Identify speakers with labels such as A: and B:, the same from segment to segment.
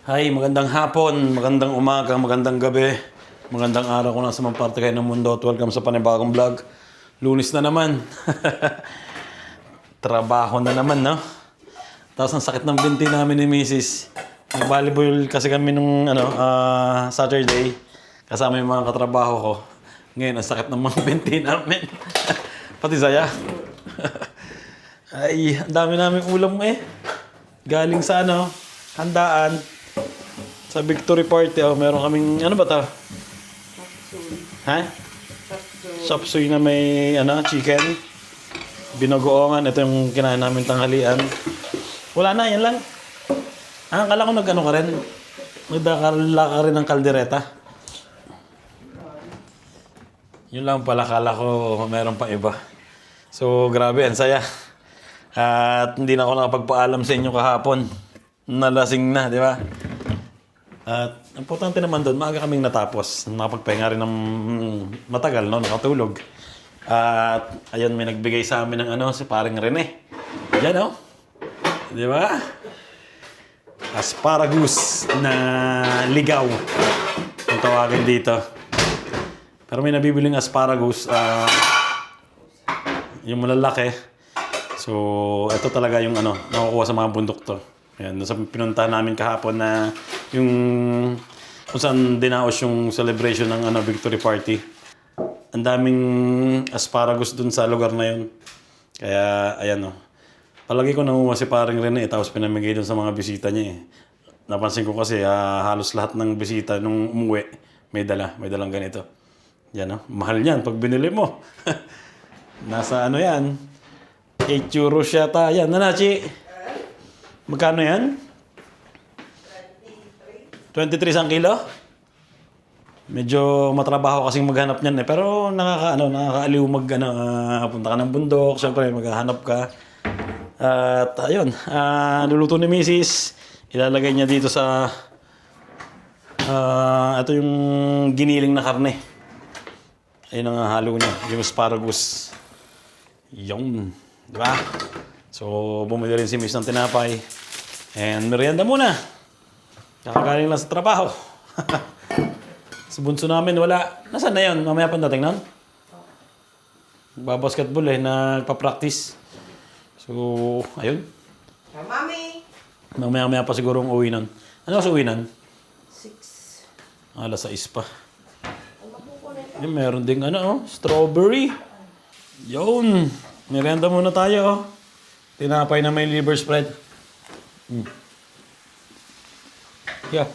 A: Hi, magandang hapon, magandang umaga, magandang gabi, magandang araw kung nasa mang parte kayo ng mundo at welcome sa panibagong vlog. Lunes na naman. Trabaho na naman, no? Tapos ang sakit ng binti namin ni Mrs. Nag-volleyball kasi kami nung Saturday. Kasama yung mga katrabaho ko. Ngayon, ang sakit ng mga binti namin. Pati saya. Ay, ang dami namin ulam eh. Galing sa handaan. Sa victory party, meron kaming, ano ba to? Ha? Chop suey na may, chicken. Binogoongan. Ito yung kinain namin tanghalian. Wala na, yan lang. Akala ko ka rin. Nagdakala ka rin ng kaldereta. Yun lang pala, akala ko meron pa iba. So, grabe, ang saya. At hindi na ako nakapagpaalam sa inyo kahapon. Nalasing na, di ba? At importante naman doon, maaga kaming natapos. Nakapagpahinga rin ng matagal, no? Nakatulog. At ayun, may nagbigay sa amin ng si paring Rene. Yan, no? Di ba? Asparagus na ligaw. Ang tawagin dito. Pero may nabibiling asparagus. Yung malalaki. So, ito talaga yung nakukuha sa mga bundok to. Ayan, sa pinuntahan namin kahapon na yung kung saan dinaos yung celebration ng victory party. Ang daming asparagus dun sa lugar na yun. Kaya, ayan palagi ko nanguha si paring Rene tapos pinamigay dun sa mga bisita niya eh. Napansin ko kasi halos lahat ng bisita nung umuwi may dalang ganito. Yan mahal yan pag binili mo. Nasa yan, 8 euros yata. Yan, Nanachi. Magkano yan? 23 ang kilo? Medyo matrabaho kasing maghanap niyan eh. Pero nakakaaliw punta ka ng bundok, syempre maghahanap ka. At ayun, luluto ni Mrs. Ilalagay niya dito sa ito yung giniling na karne. Ayun ang halo niya, yung asparagus. Yung, di ba? So, bumili rin si Miss ng tinapay. And merienda muna. Kakagaling lang sa trabaho. Sa bunso namin, wala. Nasaan na yun? Mamaya pa dating nun? Nagbabasketball nagpa-practice. So, ayun.
B: Mami!
A: Mamaya pa siguro ang uwi nun. Ano sa uwi nun?
B: 6.
A: Alas 6 pa. Yung meron ding strawberry. Yun. Merienda muna tayo. Tinapay na may liver spread. Yeah.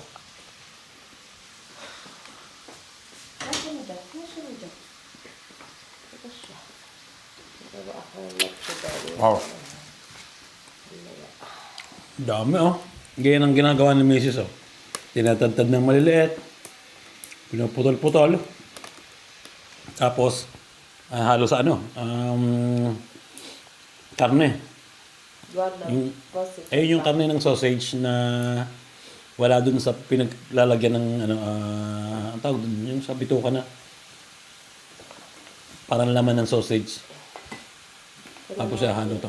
A: Wow. Dami Ganyan ang ginagawa ni Mrs. Tinatadtad ng maliliit. Pinaputol-putol. Tapos, halo sa karne. Yung karne ng sausage na wala dun sa pinaglalagyan ng ang tawag dun, yung sa bituka na parang laman ng sausage. Tapos halo to.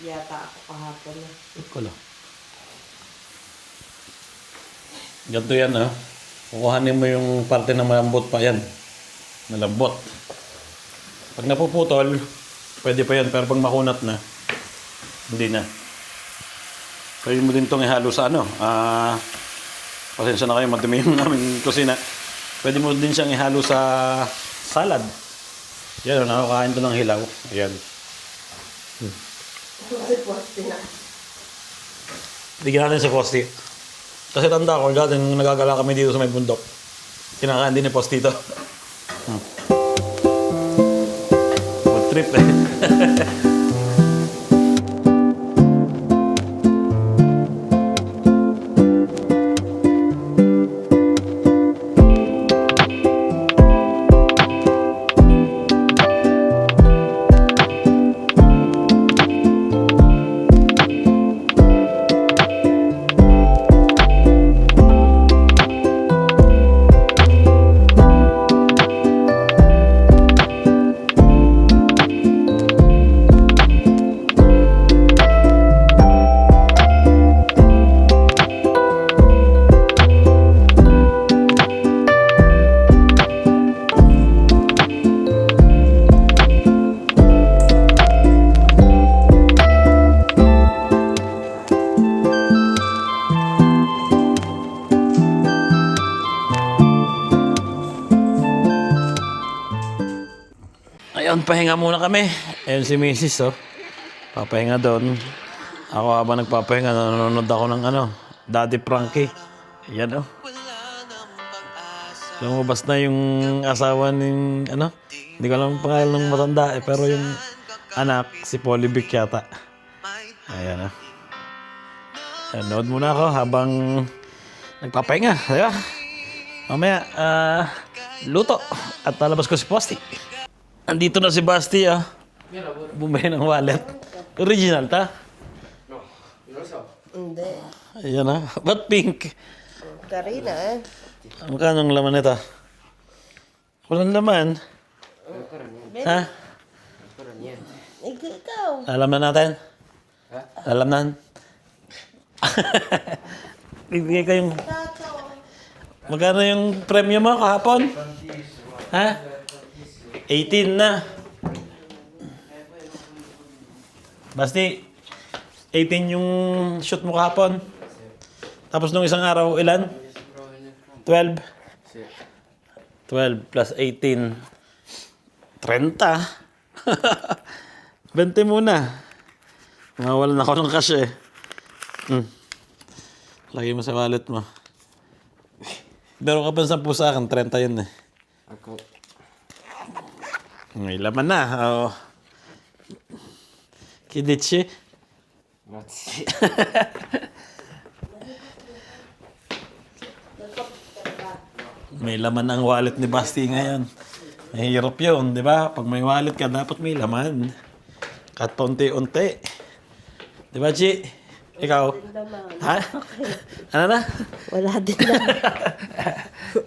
B: Yata ako kahapon na.
A: Ikaw lang. Ganito yan kukuhanin mo yung parte na malambot pa yan. Malambot. Pag napuputol, pwede pa yan, pero pag makunat na, hindi na. Pwede mo din itong ihalo sa pasensya na kayo, madumi yung aming kusina. Pwede mo din siyang ihalo sa salad. Yan, nakakain ito ng hilaw. Ayan. Bigyan natin sa Posti. Kasi tanda ko, dati nung nagagala kami dito sa may bundok, kinakain din ni Posti ito. Trip Yan, pahinga muna kami. Ayun si Mrs. oh. Papahinga doon. Ako habang nagpapahinga, nanonood ako ng Daddy Frankie. Yan oh. Lumabas na yung asawa ng hindi ko alam ang pangalan ng matanda pero yung anak, si Polivic yata. Ayan oh. Nanood muna ako habang nagpapahinga. Diba? Mamaya, luto. At lalabas ko si Posti. Andito na si Basti ah. Bumili ng wallet. Original ta?
B: Hindi.
A: Ayan ah. Ba't pink?
B: Karina eh.
A: Magkano ang laman nito? Walang laman. Ha?
B: Ikaw.
A: Alam na natin? Alam na? Bibigay ko yung... Magkano yung premyo mo kahapon? Ha? 18 na. Basti, 18 yung shoot mo kahapon. Tapos nung isang araw, ilan? 12. 12 plus 18. 30. 20 muna. Mawalan ako ng cash eh. Lagay mo sa wallet mo. Pero kapag 10 sa akin, 30 yun eh.
C: Ako.
A: May laman na. Oh. Kidichi.
C: Matsi.
A: May laman ang wallet ni Basti ngayon. Mahirap yun, di ba? Pag may wallet ka, dapat may laman. Kahit paunti-unti. Di ba, Chi? Ikaw? Ha? Ano na?
B: Wala din na.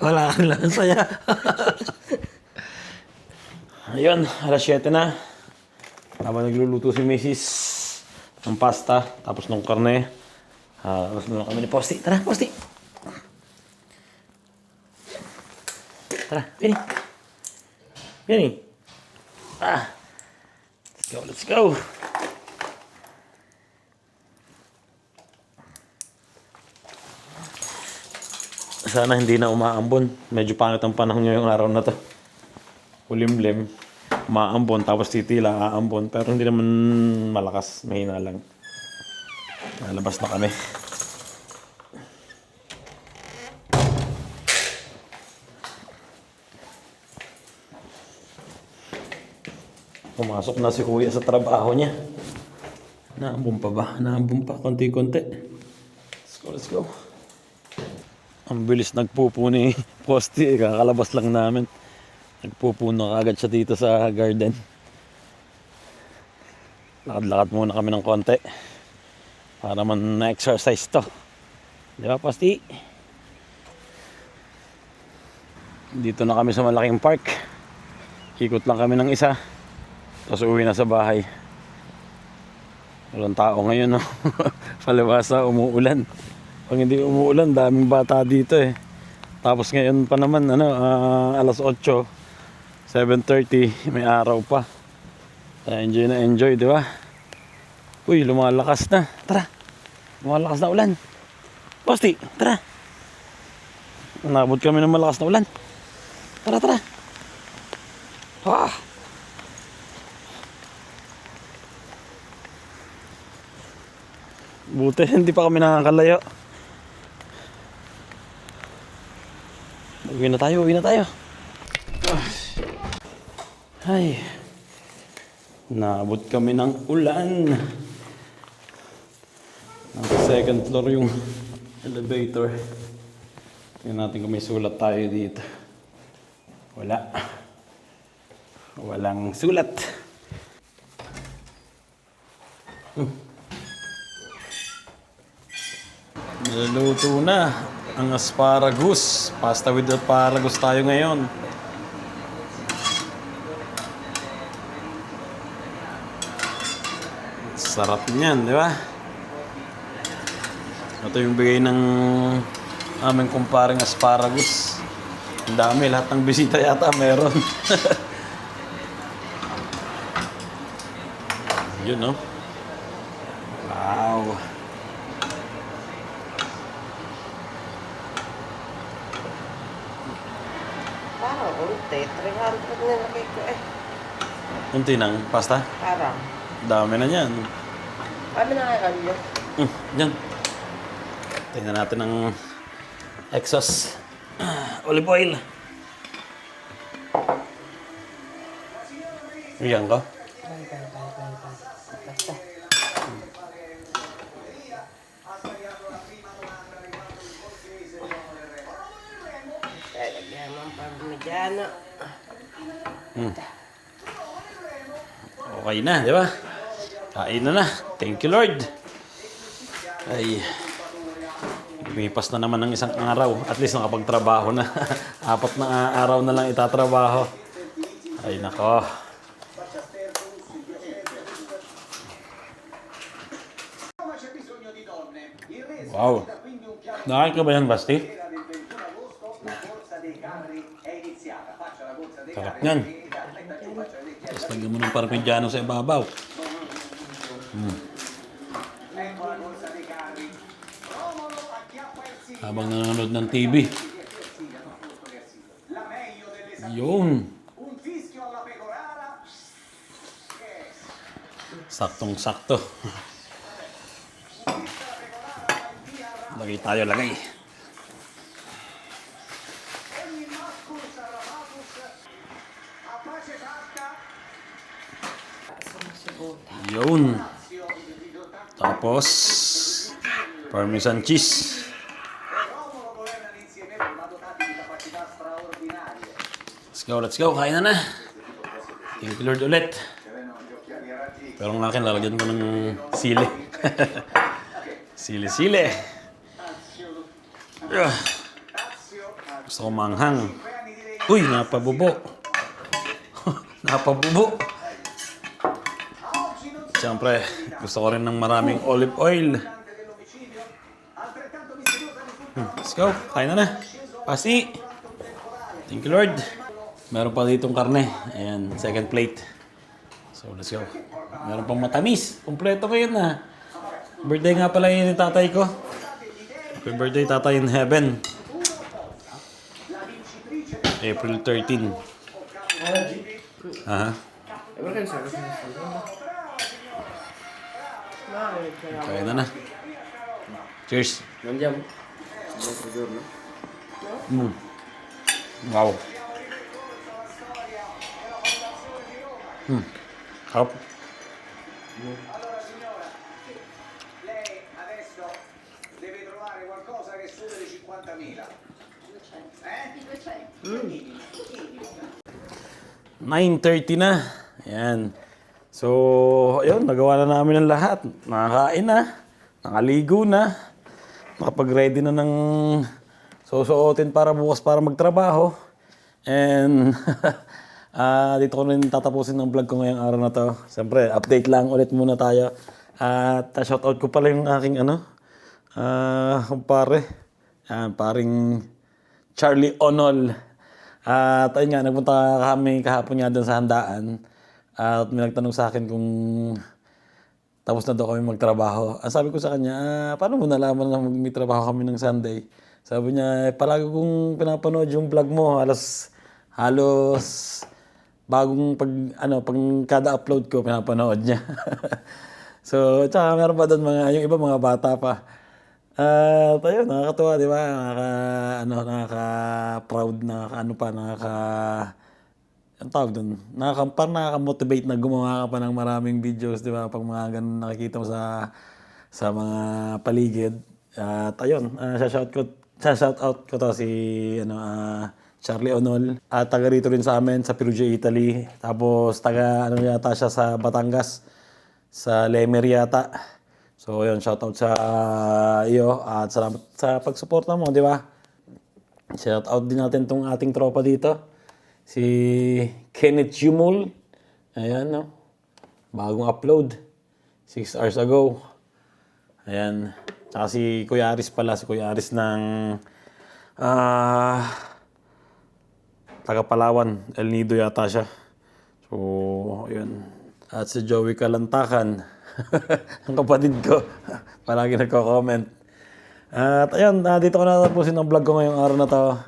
A: Wala kang laman saya. Ayun, alas 7 na. Habang nagluluto si Mrs. ng pasta, tapos ng karne. Tapos muna kami ni Posti. Tara, Posti! Tara, Benny! Benny! Let's go, let's go! Sana hindi na umaambon. Medyo pangit ang panahon ngayong araw na to. Kulimlim. Umaambon, tapos titila, aambon. Pero hindi naman malakas. Mahina lang. Nalabas na kami. Pumasok na si Kuya sa trabaho niya. Naambon pa ba? Naambon pa. Konti-konti. Let's go, let's go. Ang bilis nagpupo ni Posti. Kakalabas lang namin. Nagpupuno agad siya dito sa garden. Lakad-lakad muna kami ng konti. Para man na-exercise to. Di ba, Posti? Dito na kami sa malaking park. Ikot lang kami ng isa. Tapos uwi na sa bahay. Walang tao ngayon, no? Palibasa, umuulan. Pag hindi umuulan, daming bata dito eh. Tapos ngayon pa naman, alas 8, 7:30, may araw pa. Enjoy na enjoy, di ba? Uy, lumalakas na. Tara, lumalakas na ulan. Posti, tara. Nabot kami ng malakas na ulan. Tara, tara. Ah. Buti, hindi pa kami nakakalayo. Uwi na tayo, uwi na tayo. Ay. Naabot kami ng ulan. Nasa second floor yung elevator. Tingnan natin kung may sulat tayo dito. Wala. Walang sulat. Niluluto na ang asparagus. Pasta with asparagus tayo ngayon. Sarap niyan, di ba? Ito yung bigay ng aming kumparing asparagus. Ang dami, lahat ng bisita yata meron. Yun, no? Wow!
B: Parang unti. 300 na lagay ko eh.
A: Unti ng pasta.
B: Parang.
A: Dami na yan.
B: Kami na kaya nyo.
A: Yan. Tingnan natin ang exhaust. Olive oil. Iyan ko.
B: Basta. Lagyan mo ang parmigiano.
A: Okay na, di ba? Kain na na. Thank you, Lord. Ay, lumipas na naman ng isang araw. At least nakapagtrabaho na. 4 na araw na lang itatrabaho. Ay, nako. Wow. Nakain ka ba yan, Basti? Sarap yan. Tapos lagyan mo ng parmigiano sa ibabaw. Habang nanonood ng TV. Yun. Saktong-sakto. Lagay tayo, lagay. Yun. Tapos, parmesan cheese. Let's go. Kain na na. Thank you, Lord, ulit. Pero ang akin, lalagyan ko ng sili. Sili-sili. Gusto ko manghang. Uy, napabubo. Napabubo. Siyempre, gusto ko rin ng maraming olive oil. Let's go. Kain na na. Pasi. Thank you, Lord. Meron pa ditong karne. Ayan, second plate. So, let's go. Meron pang matamis. Kompleto ngayon na. Birthday nga pala yun ni tatay ko. Happy birthday, tatay in heaven. April 13. Aha. Kaya na na. Cheers.
C: Nandiyan.
A: Wow. Sarap.
D: Lei adesso deve trovare qualcosa che superi 50.000.
A: 9:30 na. Ayan. So, ayun, nagawa na namin ang lahat. Nakakain na. Nakaligo na. Nakapag-ready na ng susuotin para bukas para magtrabaho. And dito ko rin tatapusin ng vlog ko ngayong araw na to. Siyempre, update lang ulit muna tayo. At shoutout ko pala yung aking kumpare. Paring Charlie Onol. At ayun nga, nagpunta kami kahapon nga doon sa handaan. At may nagtanong sa akin kung tapos na daw kami magtrabaho. Sabi ko sa kanya, paano mo nalaman na may trabaho kami ng Sunday? Sabi niya, palagi kong pinapanood yung vlog mo. Halos bagong pag kada upload ko pinapanood niya. So, tsaka meron pa doon yung iba mga bata pa. Ayun, nakakatuwa, di ba? Nakaka-proud, ang tawag doon, nakaka-motivate na gumawa ka pa ng maraming videos, di ba? Pag mga ganun nakikita mo sa mga paligid. At ayun, shoutout ko to si Charlie Onol. At taga rito rin sa amin sa Perugia, Italy. Tapos taga yata siya sa Batangas, sa Lemer yata. So ayun, shoutout sa iyo at salamat sa pagsuporta mo, di ba? Shoutout din natin tong ating tropa dito. Si Kenneth Jumul. Ayan, no? Bagong upload. 6 hours ago. Ayan. Tsaka si Kuya Aris pala. Si Kuya Aris ng taga Palawan. El Nido yata siya. So, ayun. At si Joey Kalantakan. Ang kapatid ko. Palagi nagko-comment. At ayun, dito ko natapusin ang vlog ko ngayong araw na to.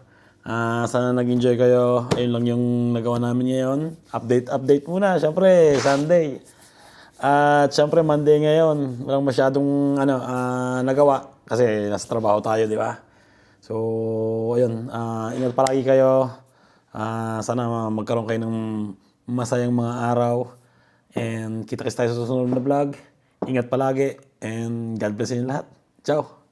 A: Sana nag-enjoy kayo. Ayun lang yung nagawa namin ngayon. Update muna. Siyempre, Sunday. At siyempre, Monday ngayon. Walang masyadong nagawa. Kasi nasa trabaho tayo, di ba? So, ayun. Ingat palagi kayo. Sana magkaroon kayo ng masayang mga araw. And kita-kits tayo sa susunod na vlog. Ingat palagi. And God bless inyo lahat. Ciao!